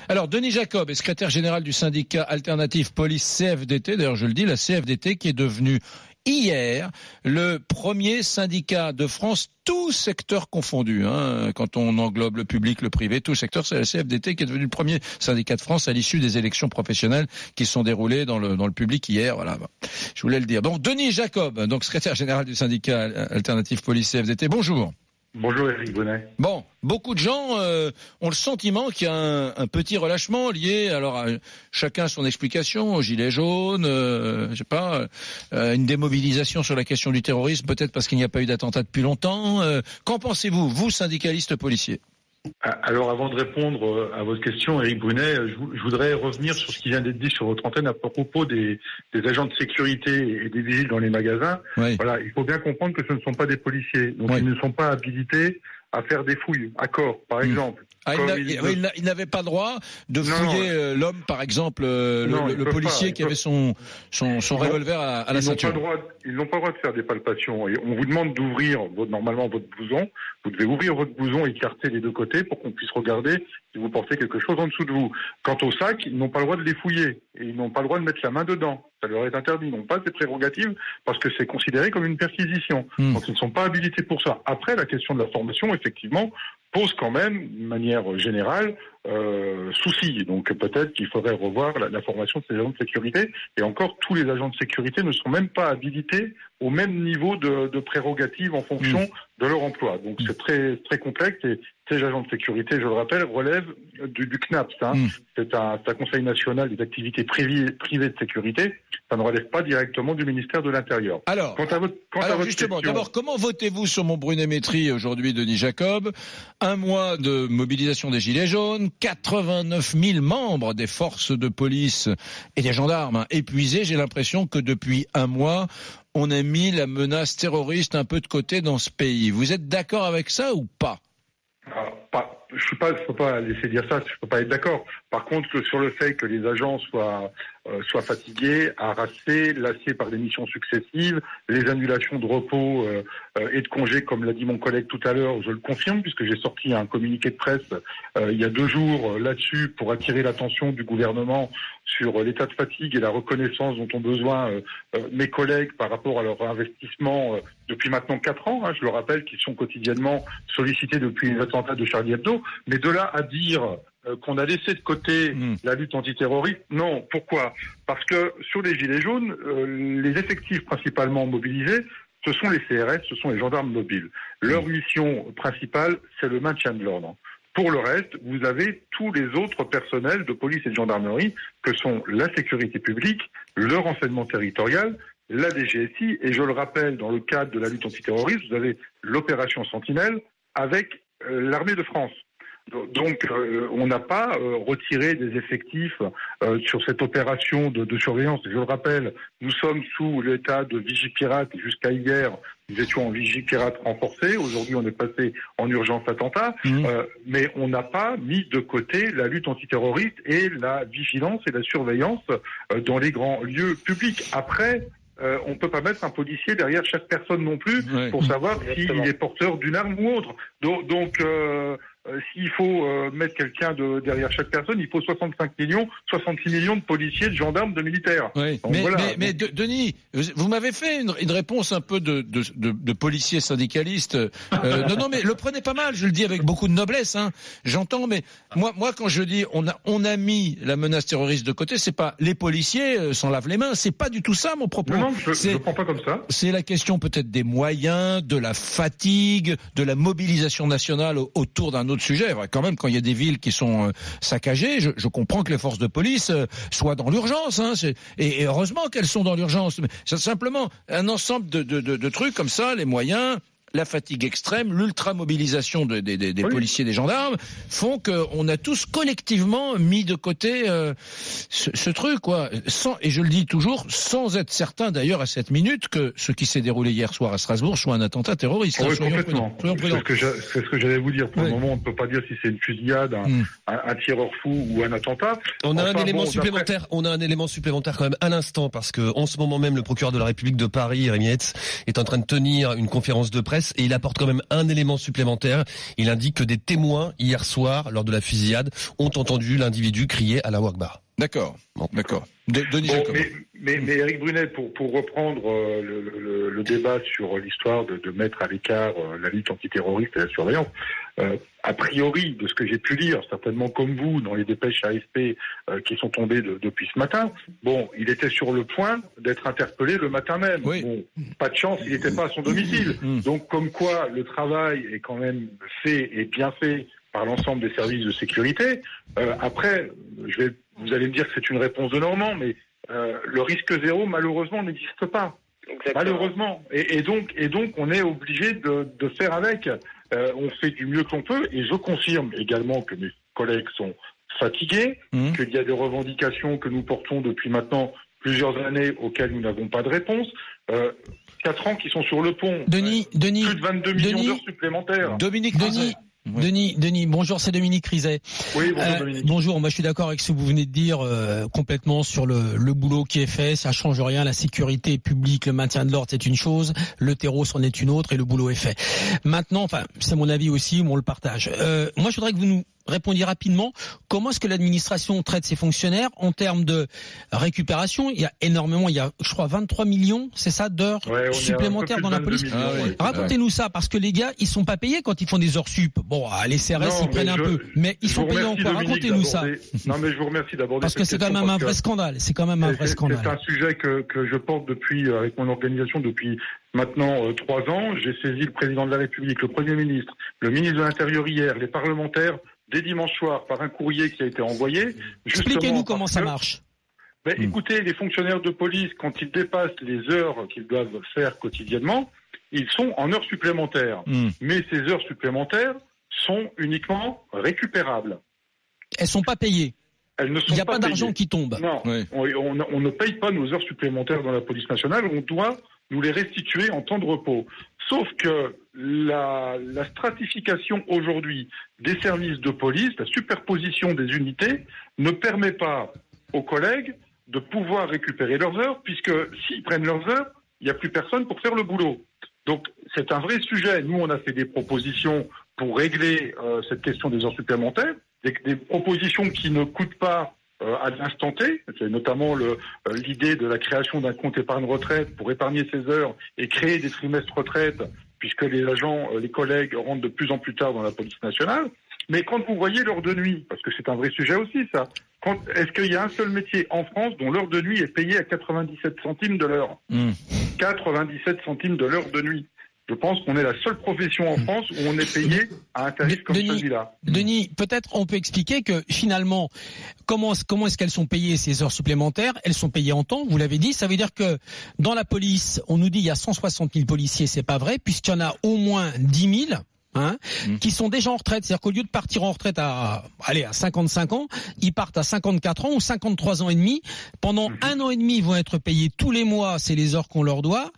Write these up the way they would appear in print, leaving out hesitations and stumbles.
Alors, Denis Jacob est secrétaire général du syndicat Alternative Police CFDT. D'ailleurs, je le dis, la CFDT qui est devenue hier le premier syndicat de France, tout secteur confondu, quand on englobe le public, le privé, tout secteur, c'est la CFDT qui est devenu le premier syndicat de France à l'issue des élections professionnelles qui se sont déroulées dans le public hier. Voilà, je voulais le dire. Donc, Denis Jacob, donc secrétaire général du syndicat Alternative Police CFDT. Bonjour. Bonjour Éric Brunet. Bon, beaucoup de gens ont le sentiment qu'il y a un petit relâchement lié, alors à chacun son explication, aux gilets jaunes, une démobilisation sur la question du terrorisme, peut-être parce qu'il n'y a pas eu d'attentat depuis longtemps. Qu'en pensez-vous, vous, syndicalistes policiers ? Alors, avant de répondre à votre question, Éric Brunet, je voudrais revenir sur ce qui vient d'être dit sur votre antenne à propos des agents de sécurité et des vigiles dans les magasins. Oui. Voilà, il faut bien comprendre que ce ne sont pas des policiers, donc oui. Ils ne sont pas habilités à faire des fouilles à corps, par exemple. Il n'avait pas le droit de fouiller l'homme, par exemple, le policier qui avait son revolver à la ceinture. Ils n'ont pas le droit de faire des palpations. Et on vous demande d'ouvrir normalement votre blouson. Vous devez ouvrir votre blouson et écarter les deux côtés pour qu'on puisse regarder si vous portez quelque chose en dessous de vous. Quant au sac, ils n'ont pas le droit de les fouiller. Et ils n'ont pas le droit de mettre la main dedans. Ça leur est interdit. Ils n'ont pas ces prérogatives parce que c'est considéré comme une perquisition. Donc ils ne sont pas habilités pour ça. Après, la question de la formation, effectivement, pose quand même, de manière générale, souci. Donc peut-être qu'il faudrait revoir la formation de ces agents de sécurité. Et encore, tous les agents de sécurité ne sont même pas habilités au même niveau de prérogatives en fonction de leur emploi. Donc c'est très très complexe. Et ces agents de sécurité, je le rappelle, relèvent du CNAPS. C'est un Conseil national des activités privées de sécurité. Ça ne relève pas directement du ministère de l'Intérieur. Alors, justement, question... d'abord, comment votez-vous sur mon Brunet-Métry aujourd'hui, Denis Jacob ? Un mois de mobilisation des Gilets jaunes, 89 000 membres des forces de police et des gendarmes épuisés. J'ai l'impression que depuis un mois, on a mis la menace terroriste un peu de côté dans ce pays. Vous êtes d'accord avec ça ou pas ? Je peux pas laisser dire ça, je peux pas être d'accord. Par contre, sur le fait que les agents soient fatigués, harassés, lassés par des missions successives, les annulations de repos et de congés, comme l'a dit mon collègue tout à l'heure, je le confirme puisque j'ai sorti un communiqué de presse il y a 2 jours là-dessus pour attirer l'attention du gouvernement sur l'état de fatigue et la reconnaissance dont ont besoin mes collègues par rapport à leur investissement depuis maintenant 4 ans. Je le rappelle, qu'ils sont quotidiennement sollicités depuis les attentats de Charlie Hebdo. Mais de là à dire qu'on a laissé de côté la lutte antiterroriste, non. Pourquoi ? Parce que sur les Gilets jaunes, les effectifs principalement mobilisés, ce sont les CRS, ce sont les gendarmes mobiles. Leur mission principale, c'est le maintien de l'ordre. Pour le reste, vous avez tous les autres personnels de police et de gendarmerie que sont la sécurité publique, le renseignement territorial, la DGSI, et je le rappelle, dans le cadre de la lutte antiterroriste, vous avez l'opération Sentinelle avec l'armée de France. Donc, on n'a pas retiré des effectifs sur cette opération de surveillance. Et je le rappelle, nous sommes sous l'état de Vigipirate. Jusqu'à hier, nous étions en Vigipirate renforcé. Aujourd'hui, on est passé en urgence attentat. Mais on n'a pas mis de côté la lutte antiterroriste et la vigilance et la surveillance dans les grands lieux publics. Après, on peut pas mettre un policier derrière chaque personne non plus pour savoir s'il est porteur d'une arme ou autre. Donc s'il faut mettre quelqu'un derrière chaque personne, il faut 66 millions de policiers, de gendarmes, de militaires. Oui. Donc, mais Denis, vous m'avez fait une réponse un peu de policier syndicaliste. Non, mais le prenez pas mal, je le dis avec beaucoup de noblesse. J'entends, mais moi quand je dis on a mis la menace terroriste de côté, c'est pas les policiers s'en lavent les mains, c'est pas du tout ça mon propos. Non, je prends pas comme ça. C'est la question peut-être des moyens, de la fatigue, de la mobilisation nationale autour d'un autre sujet. Quand même, quand il y a des villes qui sont saccagées, je comprends que les forces de police soient dans l'urgence. Et heureusement qu'elles sont dans l'urgence. C'est simplement un ensemble de trucs comme ça, les moyens, la fatigue extrême, l'ultra-mobilisation des policiers, des gendarmes, font qu'on a tous collectivement mis de côté ce truc, quoi. Et je le dis toujours, sans être certain d'ailleurs à cette minute que ce qui s'est déroulé hier soir à Strasbourg soit un attentat terroriste. Oui, complètement. C'est ce que j'allais vous dire. Pour le moment, on ne peut pas dire si c'est une fusillade, un tireur fou ou un attentat. On a un élément supplémentaire. On a un élément supplémentaire quand même à l'instant, parce que en ce moment même, le procureur de la République de Paris, Rémi Hetz, est en train de tenir une conférence de presse presse et il apporte quand même un élément supplémentaire. Il indique que des témoins hier soir, lors de la fusillade, ont entendu l'individu crier Allahu Akbar. D'accord. Bon. D'accord. Denis Jacob. Mais Éric Brunet, pour reprendre le débat sur l'histoire de mettre à l'écart la lutte antiterroriste et la surveillance, a priori, de ce que j'ai pu lire, certainement comme vous, dans les dépêches AFP qui sont tombées depuis ce matin, bon, il était sur le point d'être interpellé le matin même. Oui. Bon, pas de chance, il n'était pas à son domicile. Donc, comme quoi, le travail est quand même fait et bien fait par l'ensemble des services de sécurité. Après, vous allez me dire que c'est une réponse de Normand, mais le risque zéro, malheureusement, n'existe pas. Exactement. Malheureusement. Et donc, on est obligé de faire avec. On fait du mieux qu'on peut, et je confirme également que mes collègues sont fatigués, qu'il y a des revendications que nous portons depuis maintenant plusieurs années auxquelles nous n'avons pas de réponse. 4 ans qui sont sur le pont. Denis, plus de 22 millions d'heures supplémentaires. Denis, bonjour, c'est Dominique Rizet. Oui, bonjour Dominique. Bonjour, moi je suis d'accord avec ce que vous venez de dire complètement sur le boulot qui est fait, ça change rien, la sécurité publique, le maintien de l'ordre c'est une chose, le terreau c'en est une autre et le boulot est fait. Maintenant, enfin, c'est mon avis aussi, on le partage. Moi je voudrais que vous nous répondiez rapidement, comment est-ce que l'administration traite ses fonctionnaires en termes de récupération? Il y a énormément, je crois 23 millions, c'est ça, d'heures supplémentaires dans la police. Racontez-nous ça, parce que les gars, ils sont pas payés quand ils font des heures sup. Bon, les CRS, ils prennent un peu, mais ils sont payés en quoi? Racontez-nous ça. Non, mais je vous remercie d'aborder parce que c'est quand même un vrai scandale. C'est quand même un vrai scandale. C'est un sujet que je porte avec mon organisation depuis maintenant 3 ans. J'ai saisi le président de la République, le Premier ministre, le ministre de l'Intérieur hier, les parlementaires, dès dimanche soir, par un courrier qui a été envoyé. Expliquez-nous comment ça marche. Écoutez, les fonctionnaires de police, quand ils dépassent les heures qu'ils doivent faire quotidiennement, ils sont en heures supplémentaires. Mais ces heures supplémentaires sont uniquement récupérables. Elles sont pas payées. Elles ne sont pas payées. Il n'y a pas d'argent qui tombe. Non, on ne paye pas nos heures supplémentaires dans la police nationale. On doit nous les restituer en temps de repos. Sauf que la stratification aujourd'hui des services de police, la superposition des unités, ne permet pas aux collègues de pouvoir récupérer leurs heures, puisque s'ils prennent leurs heures, il n'y a plus personne pour faire le boulot. Donc c'est un vrai sujet. Nous, on a fait des propositions pour régler cette question des heures supplémentaires, des propositions qui ne coûtent pas à l'instant T, c'est notamment l'idée de la création d'un compte épargne retraite pour épargner ses heures et créer des trimestres retraite, puisque les agents, les collègues rentrent de plus en plus tard dans la police nationale. Mais quand vous voyez l'heure de nuit, parce que c'est un vrai sujet aussi ça, est-ce qu'il y a un seul métier en France dont l'heure de nuit est payée à 97 centimes de l'heure 97 centimes de l'heure de nuit. Je pense qu'on est la seule profession en France où on est payé à un tarif comme celui-là. Denis, peut-être on peut expliquer que finalement, comment est-ce qu'elles sont payées ces heures supplémentaires? Elles sont payées en temps, vous l'avez dit. Ça veut dire que dans la police, on nous dit il y a 160 000 policiers, c'est pas vrai, puisqu'il y en a au moins 10 000. Qui sont déjà en retraite. C'est-à-dire qu'au lieu de partir en retraite à 55 ans, ils partent à 54 ans ou 53 ans et demi. Pendant 1 an et demi, ils vont être payés tous les mois, c'est les heures qu'on leur doit.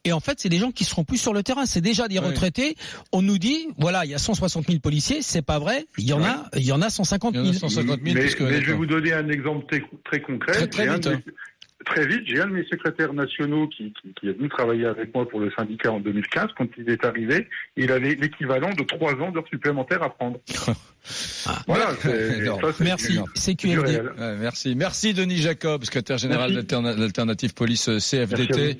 Et en fait, c'est des gens qui seront plus sur le terrain. C'est déjà des retraités. On nous dit, voilà, il y a 160 000 policiers. C'est pas vrai. Il y en a 150 000. Mais je vais vous donner un exemple très concret. Très vite, j'ai un de mes secrétaires nationaux qui est venu travailler avec moi pour le syndicat en 2015. Quand il est arrivé, il avait l'équivalent de 3 ans d'heures supplémentaires à prendre. Voilà. Merci. C'est QFD. Merci Denis Jacob, secrétaire général d'Alternative Police CFDT.